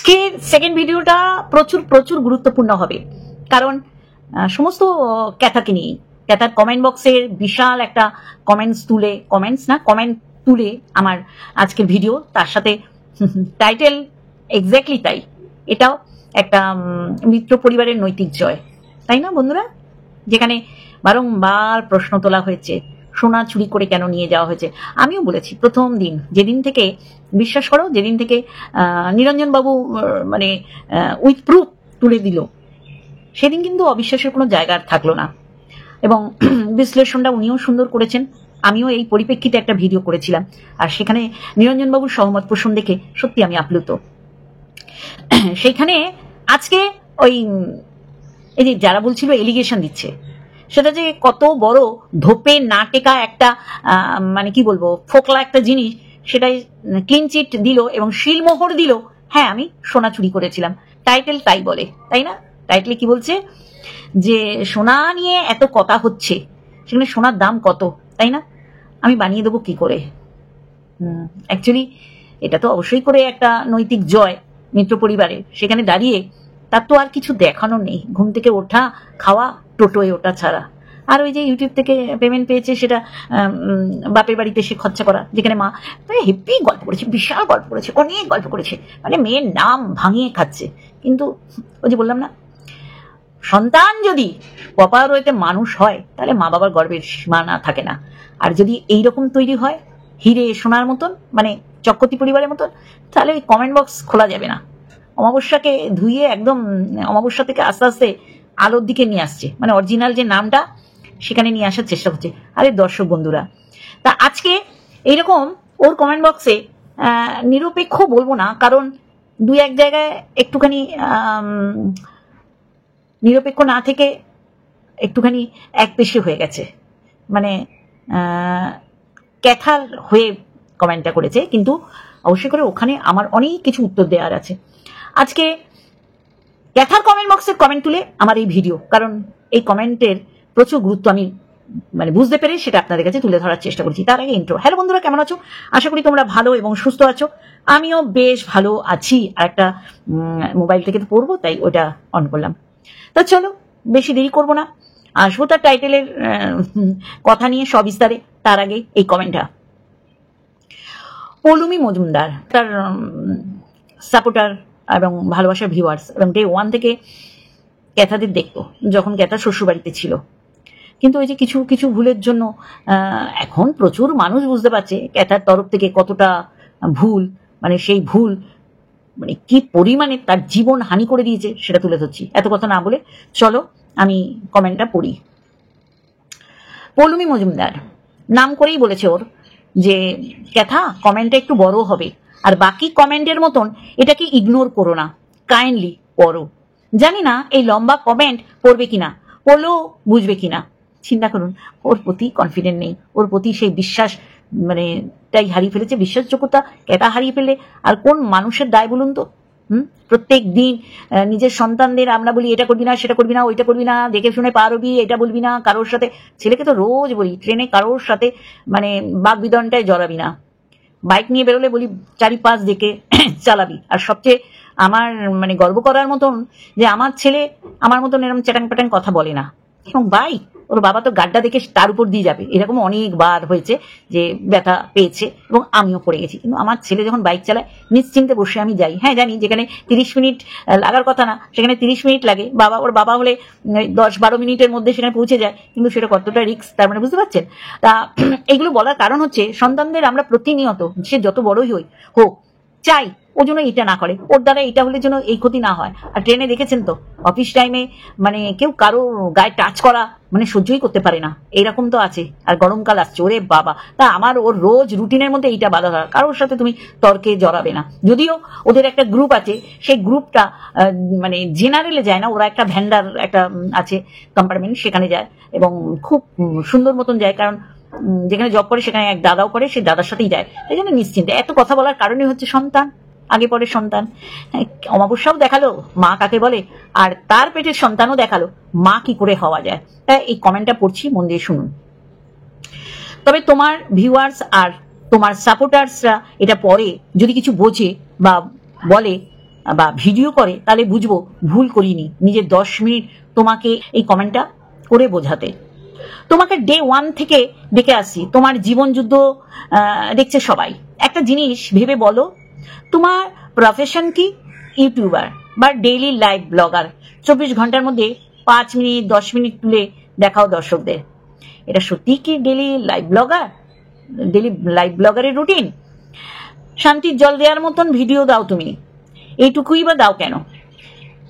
আজকের সেকেন্ড ভিডিওটা প্রচুর প্রচুর গুরুত্বপূর্ণ হবে, কারণ সমস্ত ক্যাথাকে নিয়ে ক্যাথার কমেন্ট বক্সের বিশাল একটা কমেন্ট তুলে আমার আজকের ভিডিও, তার সাথে টাইটেল এক্স্যাক্টলি তাই, এটাও একটা মিত্র পরিবারের নৈতিক জয়, তাই না বন্ধুরা? যেখানে বারংবার প্রশ্ন তোলা হয়েছে সোনা চুরি করে কেন নিয়ে যাওয়া হয়েছে। আমিও বলেছি প্রথম দিন, যেদিন থেকে বিশ্বাস করো, যেদিন থেকে নিরঞ্জন বাবু মানে উইথ প্রুফ তুলে দিল, সেদিন কিন্তু অবিশ্বাসের কোনো জায়গা আর থাকলো না। এবং বিশ্লেষণটা উনিও সুন্দর করেছেন, আমিও এই পরিপ্রেক্ষিতে একটা ভিডিও করেছিলাম, আর সেখানে নিরঞ্জন বাবুর সহমত পোষণ দেখে সত্যি আমি আপ্লুত। সেইখানে আজকে ওই এই যে যারা বলছিল এলিগেশন দিচ্ছে, সেটা যে কত বড় ধোপে না টেকা একটা মানে কি বলবো ফোকলা একটা জিনিস, সেটাই ক্লিনচিট দিল এবং শিলমোহর দিল। হ্যাঁ, আমি সোনা চুরি করেছিলাম, টাইটেল তাই বলে, তাই না? টাইটেলে কি বলছে যে সোনা নিয়ে এত কথা হচ্ছে, সেখানে সোনার দাম কত, তাই না? আমি বানিয়ে দেবো কি করে? অ্যাকচুয়ালি এটা তো অবশ্যই করে একটা নৈতিক জয় মিত্র পরিবারের। সেখানে দাঁড়িয়ে তার তো আর কিছু দেখানোর নেই, ঘুম থেকে ওঠা, খাওয়া, টোটোয় ওঠা ছাড়া। আর ওই যে ইউটিউব থেকে পেমেন্ট পেয়েছে, সেটা বাপের বাড়িতে সে খরচা করা, যেখানে মা হেপি গল্প করেছে, বিশাল গল্প করেছে, অনেক গল্প করেছে, মানে মেয়ের নাম ভাঙিয়ে খাচ্ছে। কিন্তু ওই যে বললাম না, সন্তান যদি কপাল রয়েতে মানুষ হয়, তাহলে মা বাবার গর্বের সীমানা থাকে না। আর যদি এইরকম তৈরি হয় হিরে সোনার মতন, মানে চক্রবর্তী পরিবারের মতন, তাহলে ওই কমেন্ট বক্স খোলা যাবে না। অমাবস্যাকে ধুইয়ে একদম অমাবস্যা থেকে আস্তে আস্তে আলোর দিকে নিয়ে আসছে, মানে অরিজিনাল যে নামটা সেখানে নিয়ে আসার চেষ্টা করছে। আরে দর্শক বন্ধুরা, তা আজকে এইরকম ওর কমেন্ট বক্সে নিরপেক্ষ বলবো না, কারণ দুই এক জায়গায় একটুখানি নিরপেক্ষ না থেকে একটুখানি একপেশে হয়ে গেছে, মানে ক্যাথার হয়ে কমেন্টটা করেছে, কিন্তু অবশ্যই করে ওখানে আমার অনেক কিছু উত্তর দেওয়ার আছে। আজকে ক্যাথার কমেন্ট বক্সের কমেন্ট তুলে আমার এই ভিডিও, কারণ এই কমেন্টের প্রচুর গুরুত্ব আমি মানে বুঝতে পেরে সেটা আপনাদের কাছে তুলে ধরার চেষ্টা করছি। তার আগে ইন্ট্রো। হ্যালো বন্ধুরা, কেমন আছো? আশা করি তোমরা ভালো এবং সুস্থ আছো। আমিও বেশ ভালো আছি। আর একটা মোবাইল থেকে তো পড়বো, তাই ওটা অন করলাম। তা চলো বেশি দেরি করবো না, আসবো তার টাইটেলের কথা নিয়ে সবিস্তারে। তার আগে এই কমেন্টটা পৌলুমি মজুমদার, তার সাপোর্টার এবং ভালোবাসার ভিউয়ার্স, এবং ডে ওয়ান থেকে ক্যাথাদের দেখতো যখন ক্যাথা শ্বশুরবাড়িতে ছিল। কিন্তু ওই যে কিছু কিছু ভুলের জন্য এখন প্রচুর মানুষ বুঝতে পারছে ক্যাথার তরফ থেকে কতটা ভুল, মানে সেই ভুল মানে কি পরিমাণে তার জীবন হানি করে দিয়েছে সেটা তুলে ধরছি। এত কথা না বলে চলো আমি কমেন্টটা পড়ি। পৌলুমি মজুমদার নাম করেই বলেছে ওর যে ক্যাথা কমেন্টটা একটু বড় হবে, আর বাকি কমেন্টের মতন এটাকে ইগনোর করো না, কাইন্ডলি পড়ো। জানি না এই লম্বা কমেন্ট পড়বে কিনা, পড়লেও বুঝবে কিনা। চিন্তা করুন, ওর প্রতি কনফিডেন্ট নেই, ওর প্রতি সেই বিশ্বাস মানে তাই হারিয়ে ফেলেছে, বিশ্বাসযোগ্যতা ক্যাথা হারিয়ে ফেলে আর কোন মানুষের দায় বলুন তো? প্রত্যেক দিন নিজের সন্তানদের আমরা বলি এটা করবি না, সেটা করবি না, ওইটা করবি না, দেখে শুনে পারবি, এটা বলবি না কারোর সাথে। ছেলেকে তো রোজ বলি ট্রেনে কারোর সাথে মানে বাক বিদনটায় জড়াবি না, বাইক নিয়ে বেরোলে বলি চারিপাশ দেখে চালাবি। আর সবচেয়ে আমার মানে গর্ব করার মতন যে আমার ছেলে আমার মতন এরকম চ্যাটাং প্যাটাং কথা বলে না। এবং বাইক, ওর বাবা তো গাড্ডা দেখে তার উপর দিয়ে যাবে, এরকম অনেকবার হয়েছে যে ব্যথা পেয়েছে এবং আমিও পড়ে গেছি। কিন্তু আমার ছেলে যখন বাইক চালায় নিশ্চিন্তে বসে আমি যাই। হ্যাঁ জানি যেখানে 30 মিনিট লাগার কথা না, সেখানে 30 মিনিট লাগে। ওর বাবা হলে 10-12 মিনিটের মধ্যে সেখানে পৌঁছে যায়, কিন্তু সেটা কতটা রিস্ক তার মানে বুঝতে পারছেন? তা এগুলো বলার কারণ হচ্ছে সন্তানদের আমরা প্রতিনিয়ত, সে যত বড়ই হোক চাই ও জন্য এটা না করে, ওর দ্বারা এটা হলে যেন এই ক্ষতি না হয়। আর ট্রেনে দেখেছেন তো অফিস টাইমে মানে কেউ কারো গায়ে টাচ করা মানে সহ্যই করতে পারে না, এরকম তো আছে। আর গরমকাল আসছে, ওরে বাবা, তা আমার ওর রোজ রুটিনের মধ্যে এইটা বাধা ধরা, কারোর সাথে তুমি তর্কে জড়াবে না। যদিও ওদের একটা গ্রুপ আছে, সেই গ্রুপটা মানে জেনারেলে যায় না, ওরা একটা ভ্যান্ডার একটা আছে কম্পার্টমেন্ট, সেখানে যায় এবং খুব সুন্দর মতন যায়, কারণ যেখানে জব করে সেখানে এক দাদাও করে, সেই দাদার সাথেই যায়। এই জন্য নিশ্চিন্তে। এত কথা বলার কারণে হচ্ছে সন্তান, আগে পরে সন্তান। অমাবস্যাও দেখালো মা কাকে বলে, আর তার পেটের সন্তানও দেখালো মা কি করে হওয়া যায়। তাই এই কমেন্টটা পড়ছি, মন দিয়ে শুনুন। তবে তোমার ভিউয়ার্স আর তোমার সাপোর্টার্সরা এটা পরে যদি কিছু বোঝে বা বলে, বা ভিডিও করে, তাহলে বুঝবো ভুল করিনি নিজের 10 মিনিট তোমাকে এই কমেন্টটা করে বোঝাতে। তোমাকে ডে 1 থেকে দেখে আসছি, তোমার জীবন যুদ্ধ দেখছে সবাই। একটা জিনিস ভেবে বলো, তোমার প্রফেশন কি? ইউটিউবার বা ডেইলি লাইভ ব্লগার। 24 ঘন্টার মধ্যে 5 মিনিট 10 মিনিট তুলে দেখাও দর্শকদের। এটা সত্যি কি daily live blogger? Daily live ব্লগারের রুটিন? শান্তির জল দেওয়ার মতন ভিডিও দাও তুমি, এইটুকুই বা দাও কেন?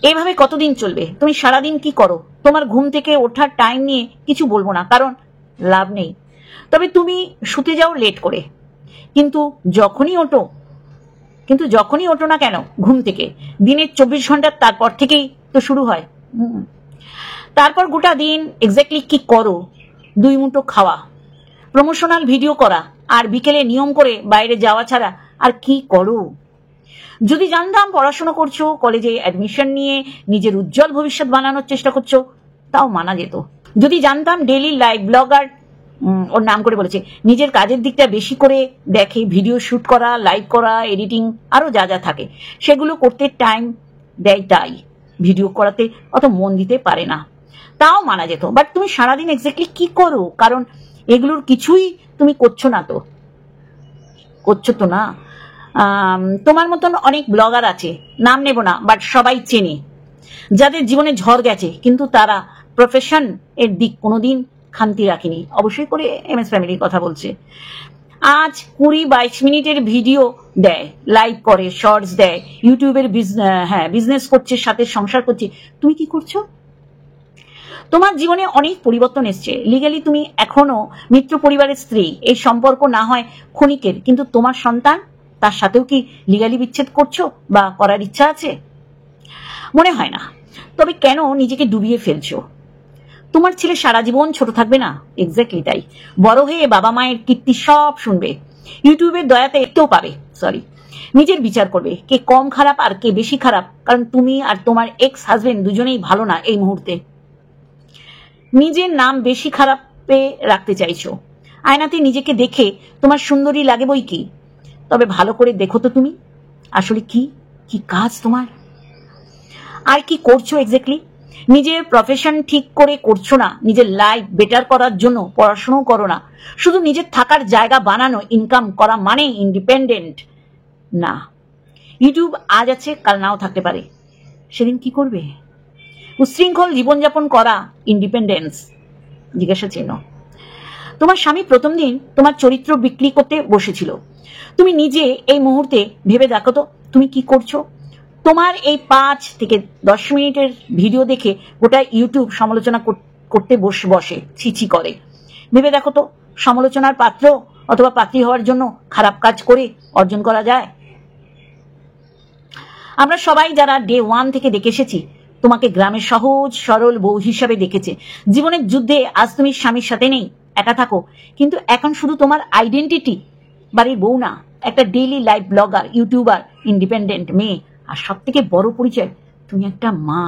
এইভাবে কতদিন চলবে? তুমি সারাদিন কি করো? তোমার ঘুম থেকে ওঠার টাইম নিয়ে কিছু বলবো না, কারণ লাভ নেই। তবে তুমি শুতে যাও লেট করে, কিন্তু যখনই ওঠো না কেন ঘুম থেকে, দিনের 24 ঘন্টার তারপর থেকেই তো শুরু হয়। তারপর গোটা দিন এক্স্যাক্টলি কি করো? 2 মুঠো খাওয়া, প্রমোশনাল ভিডিও করা, আর বিকেলে নিয়ম করে বাইরে যাওয়া ছাড়া আর কি করো? যদি জানতাম পড়াশোনা করছো, কলেজে অ্যাডমিশন নিয়ে নিজের উজ্জ্বল ভবিষ্যৎ বানানোর চেষ্টা করছো, তাও মানা যেত। যদি জানতাম ডেইলি লাইভ ব্লগার, ওর নাম করে বলেছে, নিজের কাজের দিকটা বেশি করে দেখে, ভিডিও শুট করা, লাইভ করা, এডিটিং, আরো যা যা থাকে সেগুলো করতে টাইম দেয়, তাই ভিডিও করাতে অত মন দিতে পারে না, তাও মানা যেত। বাট তুমি সারাদিন এক্স্যাক্টলি কি করো? কারণ এগুলোর কিছুই তুমি করছো না। তোমার মতন অনেক ব্লগার আছে, নাম নেব না, বাট সবাই চেনে, যাদের জীবনে ঝড় গেছে, কিন্তু তারা প্রফেশন এর দিক কোনোদিন খামতি রাখেনি। অবশ্যই করে MS ফ্যামিলির কথা বলছে। আজ 20-22 মিনিটের ভিডিও দেয়, লাইভ করে, শর্টস দেয়, ইউটিউবের বিজনেস করছে, সাথে সংসার করছে। তুমি কি করছো? তোমার জীবনে অনেক পরিবর্তন এসছে। লিগালি তুমি এখনো মিত্র পরিবারের স্ত্রী, এই সম্পর্ক না হয় ক্ষণিকের, কিন্তু তোমার সন্তান, তার সাথেও কি লিগালি বিচ্ছেদ করছো বা করার ইচ্ছা আছে? মনে হয় না। তবে কেন নিজেকে ডুবিয়ে ফেলছো? তোমার ছেলে সারা জীবন ছোট থাকবে না? এক্স্যাক্টলি তাই। বড় হয়ে বাবা মায়ের কীর্তি সব শুনবে, ইউটিউবের দয়াতে একটুও পাবে, নিজের বিচার করবে কে কম খারাপ আর কে বেশি খারাপ, কারণ তুমি আর তোমার এক্স হাজবেন্ড দুজনেই ভালো না এই মুহূর্তে। নিজের নাম বেশি খারাপে রাখতে চাইছো। আয়নাতে নিজেকে দেখে তোমার সুন্দরী লাগে বই কি, তবে ভালো করে দেখো তো তুমি আসলে কি কাজ তোমার, আর কি করছো এক্স্যাক্টলি। নিজের প্রফেশন ঠিক করে করছো না, নিজের লাইফ বেটার করার জন্য পড়াশোনাও করো না, শুধু নিজের থাকার জায়গা বানানো, ইনকাম করা মানে ইন্ডিপেন্ডেন্ট না। ইউটিউব আজ আছে, কাল নাও থাকতে পারে, সেদিন কি করবে? উশৃঙ্খল জীবনযাপন করা ইন্ডিপেন্ডেন্স? জিজ্ঞাসা চিহ্ন। তোমার স্বামী প্রথম দিন তোমার চরিত্র বিক্রি করতে বসেছিল। তুমি নিজে এই মুহূর্তে ভেবে দেখো তো তুমি কি করছো। তোমার এই 5 থেকে 10 মিনিটের ভিডিও দেখে গোটা ইউটিউব সমালোচনা করতে বসে ছিছি করে। ভেবে দেখো তো, সমালোচনার পাত্র অথবা পাত্রী হওয়ার জন্য খারাপ কাজ করে অর্জন করা যায়? আমরা সবাই যারা ডে 1 থেকে দেখে এসেছি, তোমাকে গ্রামের সহজ সরল বউ হিসাবে দেখেছে। জীবনের যুদ্ধে আজ তুমি স্বামীর সাথে নেই, একা থাকো, কিন্তু এখন শুধু তোমার আইডেন্টিটি বাড়ির বউ না, একটা daily live blogger, YouTuber, independent মেয়ে, আর সব থেকে বড় পরিচয় তুমি একটা মা।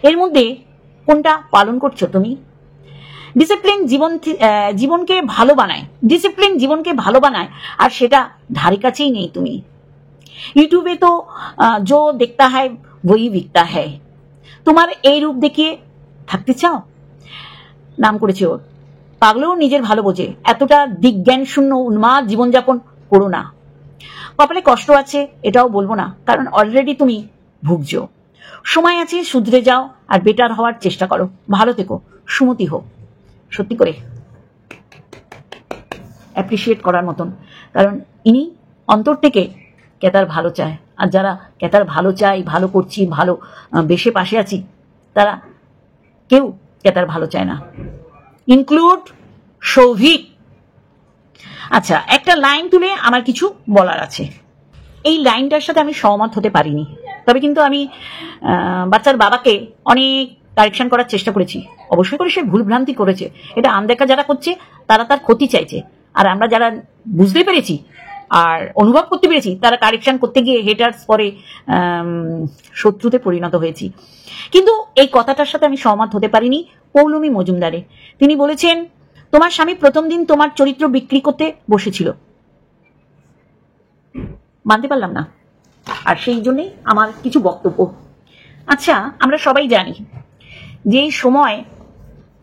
এর মধ্যে কোনটা পালন করছো তুমি? ডিসিপ্লিন জীবনকে ভালো বানায়, আর সেটা ধারে কাছেই নেই তুমি। ইউটিউবে তো जो देखता है वही बिकता है। তোমার এই রূপ দেখিয়ে থাকতে চাও? নাম করেছে ওর। পাগলেও নিজের ভালো বোঝে, এতটা দিকজ্ঞান শূন্য উন্মাদ জীবনযাপন করো না। কপালে কষ্ট আছে এটাও বলবো না, কারণ অলরেডি তুমি ভুগছো। সময় আছে, শুধরে যাও আর বেটার হওয়ার চেষ্টা করো। ভালো থেকো, সুমতি হোক। সত্যি করে অ্যাপ্রিসিয়েট করার মতন, কারণ ইনি অন্তর থেকে কেতার ভালো চায়। আর যারা কেতার ভালো চাই, ভালো করছি, ভালো বেশে পাশে আছি, তারা কেউ কেতার ভালো চায় না, ইনক্লুড সৌভিক। আচ্ছা, একটা লাইন তুলে আমার কিছু বলার আছে। এই লাইনটার সাথে আমি সহমত হতে পারিনি, তবে কিন্তু আমি বাচ্চার বাবাকে অনেক কারেকশন করার চেষ্টা করেছি। অবশ্যই করে সে ভুলভ্রান্তি করেছে, এটা আনদেখা যারা করছে তারা তার ক্ষতি চাইছে, আর আমরা যারা বুঝতে পেরেছি আর অনুভব করতে পেরেছি তারা কারেকশন করতে গিয়ে হেটার্স পরে শত্রুতে পরিণত হয়েছি। কিন্তু এই কথাটার সাথে আমি সহমত হতে পারিনি পৌলমী মজুমদারে। তিনি বলেছেন তোমার স্বামী প্রথম দিন তোমার চরিত্র বিক্রি করতে বসেছিল। মানতে পারলাম না। আর সেই জন্যই আমার কিছু বক্তব্য। আচ্ছা, আমরা সবাই জানি যে এই সময়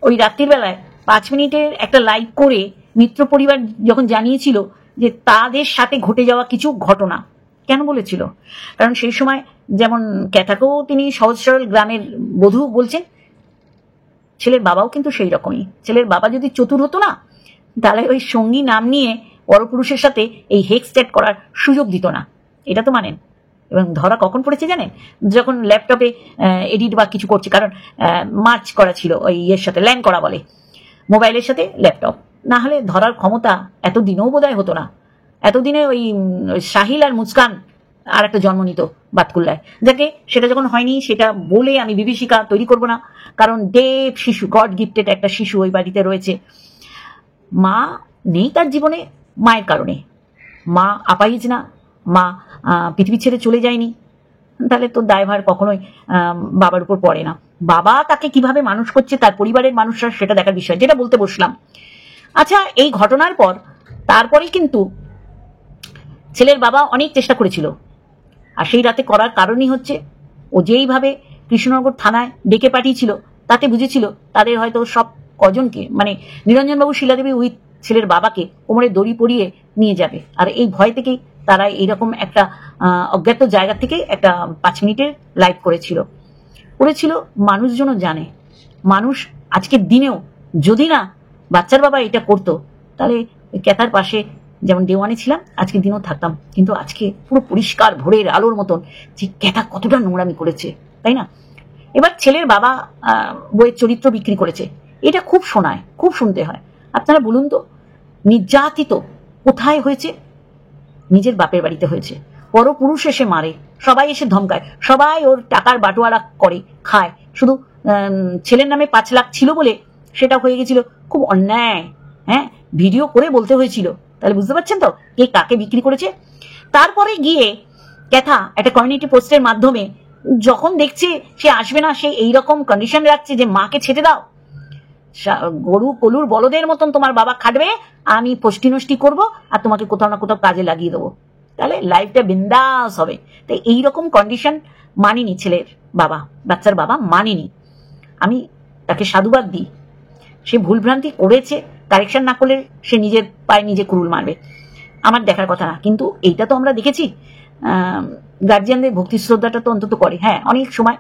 ওই রাত্রির বেলায় 5 মিনিটের একটা লাইভ করে মিত্র পরিবার যখন জানিয়েছিল যে তাদের সাথে ঘটে যাওয়া কিছু ঘটনা, কেন বলেছিল? কারণ সেই সময় যেমন ক্যাথাকেও তিনি সহজ সরল গ্রামের বধূ বলছেন, ছেলের বাবাও কিন্তু সেই রকমই। ছেলের বাবা যদি চতুর হতো না, তাহলে ওই সঙ্গী নাম নিয়ে পরপুরুষের সাথে এই হেক্স চ্যাট করার সুযোগ দিত না। এটা তো মানেন। এবং ধরা কখন পড়েছে জানেন? যখন ল্যাপটপে এডিট বা কিছু করছে, কারণ মার্চ করা ছিল ওই ইয়ের সাথে, ল্যান্ড করা বলে, মোবাইলের সাথে ল্যাপটপ। না হলে ধরার ক্ষমতা এতদিনেও বোধহয় হতো না। এতদিনে ওই সাহিল আর মুস্কান আর একটা জন্ম নিত বাতকুল্লায়, যাকে সেটা যখন হয়নি সেটা বলে আমি বিভীষিকা তৈরি করব না, কারণ দেব শিশু, গড গিফটেড একটা শিশু ওই বাড়িতে রয়েছে। মা নেই তার জীবনে মায়ের কারণে, মা আপাইজ না, মা পৃথিবী ছেড়ে চলে যায়নি, তাহলে তো দায়ভার কখনোই বাবার উপর পড়ে না। বাবা তাকে কিভাবে মানুষ করছে তার পরিবারের মানুষরা, সেটা দেখার বিষয়, যেটা বলতে বসলাম। আচ্ছা, এই ঘটনার পর তারপরেই কিন্তু ছেলের বাবা অনেক চেষ্টা করেছিল, আর সেই রাতে করার কারণই হচ্ছে ও যেইভাবে কৃষ্ণনগর থানায় ডেকে পাঠিয়েছিল, তাতে বুঝেছিল তাদের হয়তো সব কজনকে, মানে নিরঞ্জনবাবু, শিলাদেবী উইথ ছেলের বাবাকে কোমরে দড়ি পরিয়ে নিয়ে যাবে। আর এই ভয় থেকেই তারা এইরকম একটা অজ্ঞাত জায়গা থেকে একটা 5 মিনিটের লাইভ করেছিল। মানুষজনও জানে, মানুষ আজকের দিনেও যদি না বাচ্চার বাবা এটা করতো, তাহলে ক্যাথার পাশে যেমন দেওয়ানে ছিলাম, আজকের দিনেও থাকতাম। কিন্তু আজকে পুরো পরিষ্কার ভোরের আলোর মতন যে ক্যাথা কতটা নোংরামি করেছে, তাই না? এবার ছেলের বাবা বইয়ের চরিত্র বিক্রি করেছে, এটা খুব শোনায়, খুব শুনতে হয়। আপনারা বলুন তো, নির্যাতিত কোথায় হয়েছে? নিজের বাপের বাড়িতে হয়েছে। পরপুরুষ এসে মারে, সবাই এসে ধমকায়, সবাই ওর টাকার বাটোয়ারা করে খায়। শুধু ছেলের নামে 5 লাখ ছিল বলে সেটা হয়ে গেছিল খুব অন্যায়। হ্যাঁ, ভিডিও করে বলতে হয়েছিল। তাহলে বুঝতে পারছেন তো কে কাকে বিক্রি করেছে। তারপরে গিয়ে ক্যাথা একটা কমিউনিটি পোস্টের মাধ্যমে যখন দেখছে সে আসবে না, সে এইরকম কন্ডিশন রাখছে যে মাকে ছেড়ে দাও, গরু কলুর বলদের মতন তোমার বাবা খাটবে, আমি পোষ্টি নষ্টি করবো আর তোমাকে কোথাও না কোথাও কাজে লাগিয়ে দেবো, তাহলে লাইফটা বিন্দাস হবে। তাই এইরকম কন্ডিশন মানিনি ছেলের বাবা, বাচ্চার বাবা মানিনি। আমি তাকে সাধুবাদ দিই। সে ভুলভ্রান্তি করেছে, কারেকশন না করলে সে নিজের পায়ে নিজে কুরুল মারবে, আমার দেখার কথা না। কিন্তু এইটা তো আমরা দেখেছি, গার্জিয়ানদের ভক্তি শ্রদ্ধাটা তো অন্তত করে। হ্যাঁ, অনেক সময়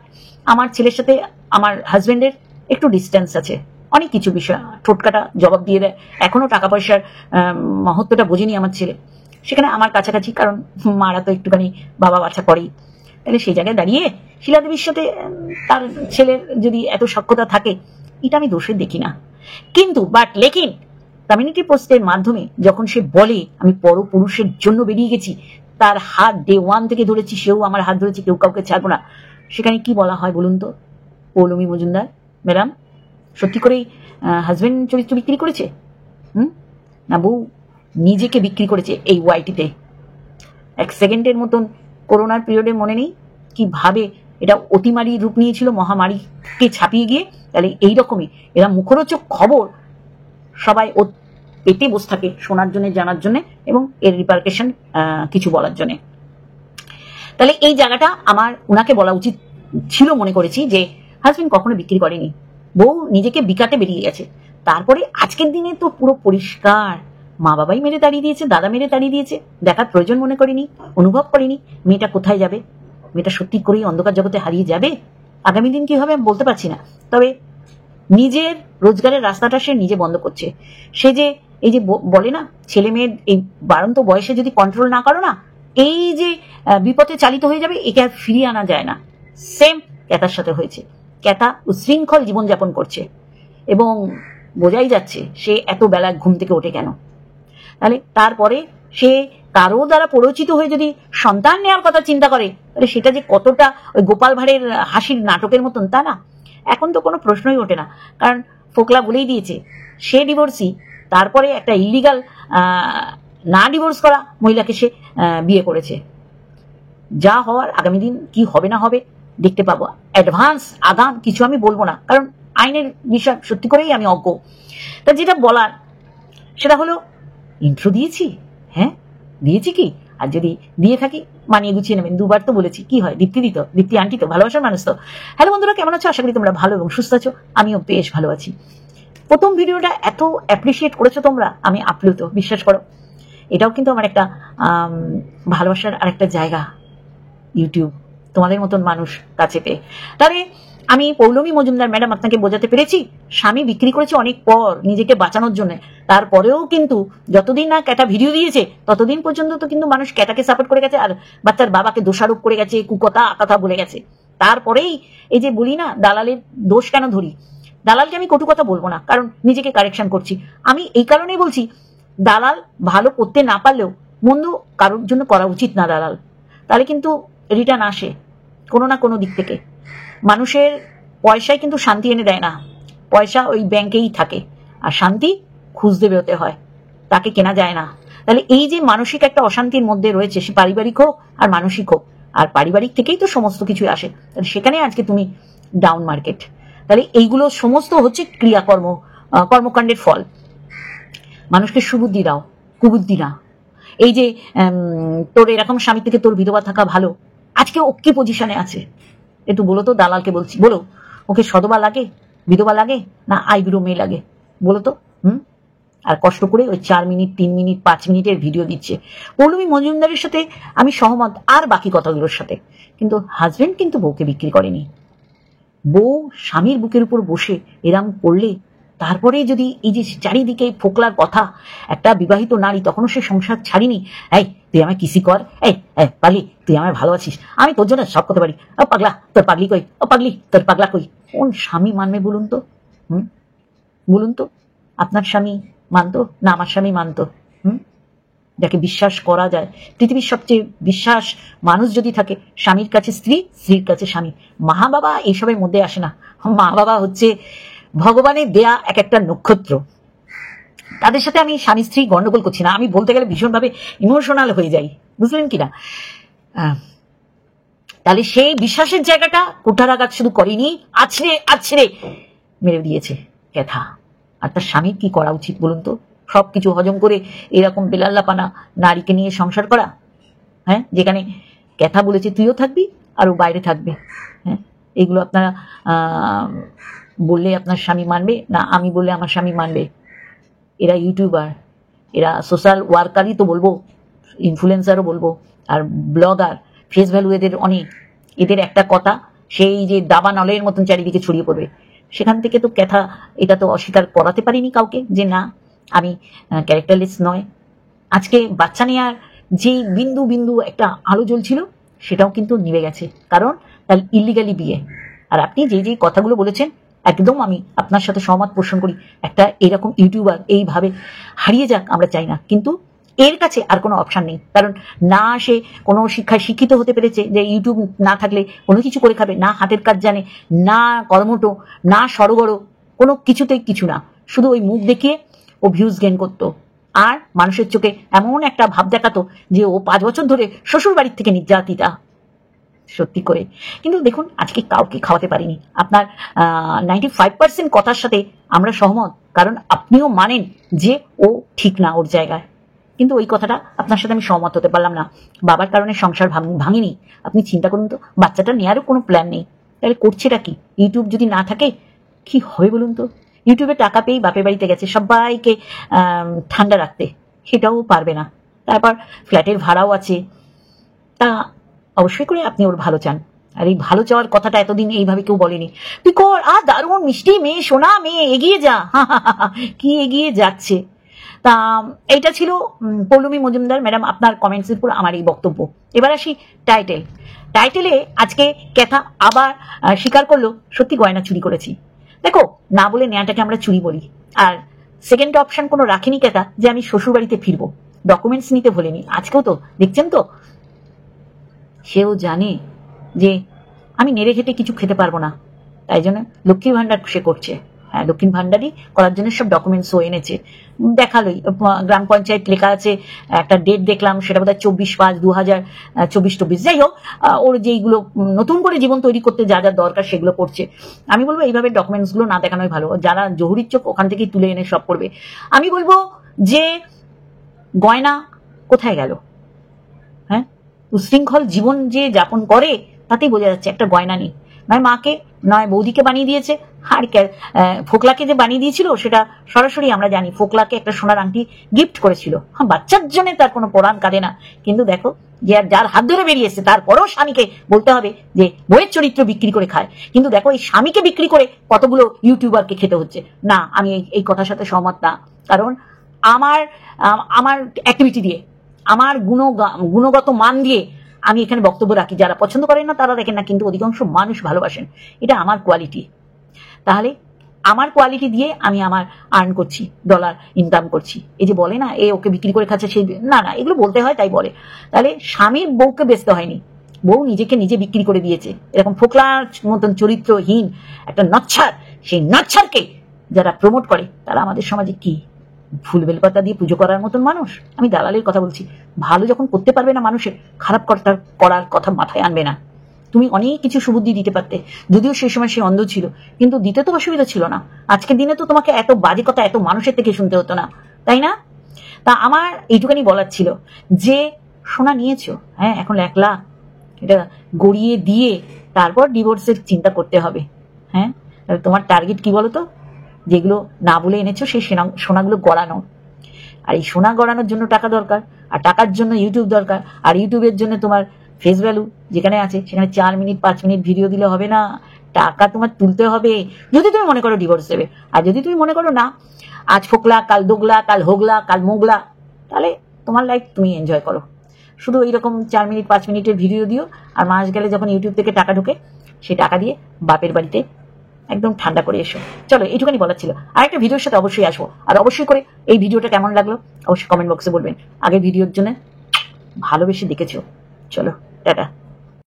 আমার ছেলের সাথে আমার হাজবেন্ডের একটু ডিস্টেন্স আছে, অনেক কিছু বিষয় টোটকাটা জবাব দিয়ে দেয়। এখনো টাকা পয়সার মহত্বটা বোঝেনি আমার ছেলে, সেখানে আমার কাছাকাছি, কারণ মারা তো একটুখানি বাবা বাচ্চা করেই। তাহলে সেই জায়গায় দাঁড়িয়ে শিলাদেবীর সাথে তার ছেলের যদি এত সখ্যতা থাকে, এটা আমি দোষে দেখি না। কিন্তু লেকিন কমিউনিটি পোস্টের মাধ্যমে যখন সে বলে আমি পরপুরুষের জন্য বেরিয়ে গেছি, তার হাত ডে 1 থেকে ধরেছি, সেও আমার হাত ধরেছি, কেউ কাউকে ছাড়বো না, সেখানে কি বলা হয় বলুন তো পৌলমী মজুমদার ম্যাডাম? সত্যি করেই হাজবেন্ড চরিত্র বিক্রি করেছে? না বউ নিজেকে বিক্রি করেছে এই ওয়াইটিতে? 1 সেকেন্ডের মতন করোনার পিরিয়ডে মনে নেই কিভাবে এটা অতিমারি রূপ নিয়েছিল, মহামারীকে ছাপিয়ে গিয়ে? তাহলে এইরকমই এরা মুখরোচক খবর সবাই ও পেটে বসে থাকে শোনার জন্য, জানার জন্য, এবং এর রিপারকেশন কিছু বলার জন্য। তাহলে এই জায়গাটা আমার উনাকে বলা উচিত ছিল, মনে করেছি যে হাজবেন্ড কখনো বিক্রি করেনি, বউ নিজেকে বিকাতে বেরিয়ে গেছে। তারপরে আজকের দিনে তো পুরো পরিষ্কার, মা বাবাই মেরে তাড়িয়ে দিয়েছে, দাদা মেরে তাড়িয়ে দিয়েছে, দেখার প্রয়োজন মনে করিনি, অনুভব করিনি মেয়েটা কোথায় যাবে। মেয়েটা সত্যি করেই অন্ধকার জগতে হারিয়ে যাবে। আগামী দিন কি হবে আমি বলতে পারছি না, তবে নিজের রোজগারের রাস্তাটা সে নিজে বন্ধ করছে। সে যে এই যে বলে না, ছেলে মেয়ের এই বাড়ন্ত বয়সে যদি কন্ট্রোল না করো না, এই যে বিপথে চালিত হয়ে যাবে, একে আর ফিরিয়ে আনা যায় না। সেম ক্যাথার সাথে হয়েছে। ক্যাথা উশৃঙ্খল জীবনযাপন করছে এবং বোঝাই যাচ্ছে সে এত বেলা ঘুম থেকে ওঠে কেন। তাহলে তারপরে সে কারো দ্বারা পরিচিত হয়ে যদি সন্তান নেওয়ার কথা চিন্তা করে, তাহলে সেটা যে কতটা ওই গোপাল ভাঁড়ের হাসির নাটকের মতন, তা না। এখন তো কোনো প্রশ্নই ওঠে না, কারণ ফোকলা বলেই দিয়েছে সে ডিভোর্সি। তারপরে একটা ইলিগাল না ডিভোর্স করা মহিলাকে সে বিয়ে করেছে। যা হওয়ার আগামী দিন কি হবে না হবে দেখতে পাবো। অ্যাডভান্স আগাম কিছু আমি বলবো না, কারণ আইনের বিষয় সত্যি করেই আমি অজ্ঞ। তা যেটা বলার সেটা হলো, ইন্ট্রো দিয়েছি, হ্যাঁ দিয়েছি কি, আর যদি দিয়ে থাকি মানিয়ে গুছিয়ে নেবেন। দুবার তো বলেছি, কি হয়, দীপ্তি আন্টি তো ভালোবাসার মানুষ তো। হ্যালো বন্ধুরা, কেমন আছো? আশা করি তোমরা ভালো এবং সুস্থ আছো। আমিও বেশ ভালো আছি। প্রথম ভিডিওটা এত অ্যাপ্রিসিয়েট করেছো তোমরা, আমি আপ্লুত, বিশ্বাস করো। এটাও কিন্তু আমার একটা ভালোবাসার আরেকটা জায়গা, ইউটিউব তোমাদের মতন মানুষ কাছে পেয়ে। তাহলে আমি পৌলমী মজুমদার ম্যাডাম আপনাকে বোঝাতে পেরেছি, স্বামী বিক্রি করেছে অনেক পর নিজেকে বাঁচানোর জন্য। তারপরেও কিন্তু যতদিন না ক্যাটা ভিডিও দিয়েছে ততদিন পর্যন্ত তো কিন্তু মানুষ ক্যাটাকে সাপোর্ট করে গেছে, আর বাচ্চার বাবাকে দোষারোপ করে গেছে, কুকথা আকাথা বলে গেছে। তারপরেই এই যে বলি না, দালালের দোষ কেন ধরি, দালালকে আমি কটু কথা বলবো না, কারণ নিজেকে কারেকশন করছি। আমি এই কারণেই বলছি, দালাল ভালো করতে না পারলেও মন্দ কারোর জন্য করা উচিত না দালাল। তাহলে কিন্তু রিটার্ন আসে কোনো না কোনো দিক থেকে। মানুষের পয়সায় কিন্তু শান্তি এনে দেয় না, পয়সা ওই ব্যাংকেই থাকে, আর শান্তি খুঁজতে বেরোতে হয়, তাকে কেনা যায় না। তাহলে এই যে মানসিক একটা অশান্তির মধ্যে রয়েছে, সে পারিবারিক হোক আর মানসিক হোক, আর পারিবারিক থেকেই তো সমস্ত কিছু আসে, তাহলে সেখানে আজকে তুমি ডাউন মার্কেট। তাহলে এইগুলো সমস্ত হচ্ছে কর্মকাণ্ডের ফল। মানুষকে সুবুদ্ধি দাও, কুবুদ্ধি না। এই যে তোর এরকম স্বামী থেকে তোর বিধবা থাকা ভালো, আজকে ও কি পজিশনে আছে একটু বলো তো, দালালকে বলছি, বলো ওকে সধবা লাগে, বিধবা লাগে, না আইবুড়ো মেয়ে লাগে, বলো তো। আর কষ্ট করে ওই 4 মিনিট 3 মিনিট 5 মিনিটের ভিডিও দিচ্ছে। পৌলমী মজুমদারের সাথে আমি সহমত, আর বাকি কথাগুলোর সাথে। কিন্তু হাজবেন্ড কিন্তু বউকে বিক্রি করেনি। বউ স্বামীর বুকের উপর বসে এরম করলে, তারপরে যদি এই যে চারিদিকে ফোকলার কথা, একটা বিবাহিত নারী তখনও সে সংসার ছাড়িনি। এই তুই আমায় কিসি কর, এই পাগলি তুই আমায় ভালো আছিস, আমি তোর জন্য সব করতে পারি, ও পাগলা তোর পাগলি কই, ও পাগলি তোর পাগলা কই। কোন স্বামী মানবে বলুন তো? বলুন তো, আপনার স্বামী মানতো না আমার স্বামী মানতো? যাকে বিশ্বাস করা যায়, পৃথিবীর সবচেয়ে বিশ্বাস মানুষ যদি থাকে, স্বামীর কাছে স্ত্রী, স্ত্রীর কাছে স্বামী। মা বাবা এইসবের মধ্যে আসে না। মা বাবা হচ্ছে ভগবানের দেয়া এক একটা নক্ষত্র। তাদের সাথে আমি স্বামী স্ত্রী গন্ডগোল করছি না, আমি বলতে গেলে ভীষণভাবে ইমোশনাল হয়ে যাই, বুঝলেন কিনা। তাহলে সেই বিশ্বাসের জায়গাটা কুঠারাঘাত শুধু করেনি, আছড়ে মেরে দিয়েছে ক্যাথা। আর তার স্বামীর কি করা উচিত বলুন তো? সবকিছু হজম করে এরকম বেলাল্লাপানা নারীকে নিয়ে সংসার করা, হ্যাঁ, যেখানে ক্যাথা বলেছে তুইও থাকবি আর ও বাইরে থাকবে। হ্যাঁ, এগুলো আপনারা বললে আপনার স্বামী মানবে না, আমি বললে আমার স্বামী মানবে? এরা ইউটিউবার, এরা সোশ্যাল ওয়ার্কারই তো বলবো, ইনফ্লুয়েন্সারও বলবো, আর ব্লগার, ফেস ভ্যালু এদের অনেক। এদের একটা কথা সেই যে দাবা নলের মতন চারিদিকে ছড়িয়ে পড়বে। সেখান থেকে তো ক্যাথা এটা তো অস্বীকার করাতে পারিনি কাউকে যে না আমি ক্যারেক্টারলেস নয়। আজকে বাচ্চা নেওয়ার যে বিন্দু বিন্দু একটা আলো জ্বলছিল, সেটাও কিন্তু নিভে গেছে, কারণ তার ইলিগালি বিয়ে। আর আপনি যে কথাগুলো বলেছেন, একদম আমি আপনার সাথে সহমত পোষণ করি। একটা এরকম ইউটিউবার এইভাবে হারিয়ে যাক আমরা চাই না, কিন্তু এর কাছে আর কোনো অপশন নেই। কারণ না সে কোনো শিক্ষায় শিক্ষিত হতে পেরেছে যে ইউটিউব না থাকলে কোনো কিছু করে খাবে, না হাতের কাজ জানে, না কর্মটো, না সরগড়, কোনো কিছুতেই কিছু না, শুধু ওই মুখ দেখিয়ে ও ভিউজ গেইন করতো, আর মানুষের চোখে এমন একটা ভাব দেখাতো যে ও 5 বছর ধরে শ্বশুর বাড়ির থেকে নির্যাতিতা, সত্যি করে। কিন্তু দেখুন আজকে কাউকে খাওয়াতে পারিনি। আপনার 95% কথার সাথে আমরা সহমত, কারণ আপনিও মানেন যে ও ঠিক না ওর জায়গায়, কিন্তু ওই কথাটা আপনার সাথে আমি সহমত হতে পারলাম না। বাবার কারণে সংসার ভাঙিনি। আপনি চিন্তা করুন তো, বাচ্চাটা নেওয়ারও কোনো প্ল্যান নেই, তাহলে করছেটা কি? ইউটিউব যদি না থাকে কি হবে বলুন তো? ইউটিউবে টাকা পেয়েই বাপের বাড়িতে গেছে সবাইকে ঠান্ডা রাখতে, সেটাও পারবে না। তারপর ফ্ল্যাটের ভাড়াও আছে। তা অবশ্যই করে আপনি ওর ভালো চান, আর এই ভালো চাওয়ার কথাটা এতদিন এইভাবে কেউ বলেনি। তুই কর, দারুণ মিষ্টি মেয়ে, সোনা মেয়ে, এগিয়ে যা। কি এগিয়ে যাচ্ছে। তা এইটা ছিল পৌলমী মজুমদার ম্যাডাম আপনার কমেন্টসের উপর আমার এই বক্তব্য। এবার আসি টাইটেলে আজকে ক্যাথা আবার স্বীকার করলো সত্যি গয়না চুরি করেছি। দেখো, না বলে নেয়াটাকে আমরা চুরি বলি। আর সেকেন্ড অপশন কোনো রাখিনি ক্যাথা যে আমি শ্বশুর বাড়িতে ফিরবো, ডকুমেন্টস নিতে ভুলিনি। আজকেও তো দেখছেন তো, সেও জানে যে আমি নেড়ে ঘেটে কিছু খেতে পারবো না, তাই জন্য লক্ষ্মীর ভান্ডার সে করছে। হ্যাঁ, লক্ষ্মীর ভান্ডারই করার জন্য সব ডকুমেন্টসও এনেছে। দেখালোই, গ্রাম পঞ্চায়েত লেখা আছে, একটা ডেট দেখলাম, সেটা বোধহয় 24/5/2024, যাই হোক, ওর যেইগুলো নতুন করে জীবন তৈরি করতে যা যা দরকার সেগুলো করছে। আমি বলবো এইভাবে ডকুমেন্টসগুলো না দেখানোই ভালো। যারা জহুরির চোখ ওখান থেকেই তুলে এনে সব করবে। আমি বলবো যে গয়না কোথায় গেল? উশৃঙ্খল জীবন যে যাপন করে তাতেই বোঝা যাচ্ছে একটা গয়না নেই, নয় মাকে নয় বৌদিকে বানিয়ে দিয়েছে। আর ফোকলাকে যে বানিয়ে দিয়েছিল সেটা সরাসরি আমরা জানি, ফোকলাকে একটা সোনার আংটি গিফট করেছিল। হ্যাঁ, বাচ্চার জন্য তার কোনো পরাণ কাঁদে না, কিন্তু দেখো যে যার হাত ধরে বেরিয়েছে তারপরেও স্বামীকে বলতে হবে যে বইয়ের চরিত্র বিক্রি করে খায়। কিন্তু দেখো এই স্বামীকে বিক্রি করে কতগুলো ইউটিউবারকে খেতে হচ্ছে। না, আমি এই কথার সাথে সহমত না। কারণ আমার আমার অ্যাক্টিভিটি দিয়ে, আমার গুণগত মান দিয়ে আমি এখানে বক্তব্য রাখি। যারা পছন্দ করেন না তারা দেখেন না, কিন্তু অধিকাংশ মানুষ ভালোবাসেন। এটা আমার কোয়ালিটি। তাহলে আমার কোয়ালিটি দিয়ে আমি আমার আর্ন করছি, ডলার ইনকাম করছি। এই যে বলে না এ ওকে বিক্রি করে খাচ্ছে, সেই না, এগুলো বলতে হয় তাই বলে। তাহলে স্বামীর বউকে বেচতে হয়নি, বউ নিজেকে নিজে বিক্রি করে দিয়েছে। এরকম ফোকলার মতন চরিত্রহীন একটা নচ্ছার, সেই নচ্ছারকে যারা প্রমোট করে তারা আমাদের সমাজে কি ফুল বেলপাতা দিয়ে পুজো করার মতন মানুষ? আমি দালালের কথা বলছি। ভালো যখন করতে পারবে না মানুষের, খারাপ করার কথা মাথায় আনবে না। তুমি অনেক কিছু সুবুদ্ধি দিতে পারতে, যদিও সেই সময় সে অন্ধ ছিল, কিন্তু দিতে তো অসুবিধা ছিল না। আজকের দিনে তো তোমাকে এত বাজে কথা এত মানুষের থেকে শুনতে হতো না, তাই না? তা আমার এইটুখানি বলার ছিল যে সোনা নিয়েছো, হ্যাঁ, এখন 1 লাখ এটা গড়িয়ে দিয়ে তারপর ডিভোর্সের চিন্তা করতে হবে। হ্যাঁ, তোমার টার্গেট কি বলো তো? যেগুলো না বলে এনেছো সেই সোনাগুলো গড়ানো। আর এই সোনা গড়ানোর জন্য টাকা দরকার, আর টাকার জন্য ইউটিউব দরকার, আর ইউটিউবের জন্য তোমার ফেস ভ্যালু যেখানে আছে সেখানে 4 মিনিট 5 মিনিট ভিডিও দিলে হবে না, টাকা তোমার তুলতে হবে। যদি তুমি মনে করো ডিভোর্স দেবে, আর যদি তুমি মনে করো না আজ ফোকলা কাল দোগলা কাল হোগলা কাল মোগলা, তাহলে তোমার লাইফ তুমি এনজয় করো। শুধু এইরকম 4 মিনিট 5 মিনিটের ভিডিও দিও, আর মাস গেলে যখন ইউটিউব থেকে টাকা ঢোকে সেই টাকা দিয়ে বাপের বাড়িতে একদম ঠান্ডা করে এসো। চলো, এইটুখানি বলার ছিল। আর একটা ভিডিওর সাথে অবশ্যই আসবো, আর অবশ্যই করে এই ভিডিওটা কেমন লাগলো অবশ্যই কমেন্ট বক্সে বলবেন। আগের ভিডিওর জন্য ভালোবেসে দেখেছো। চলো, টাটা।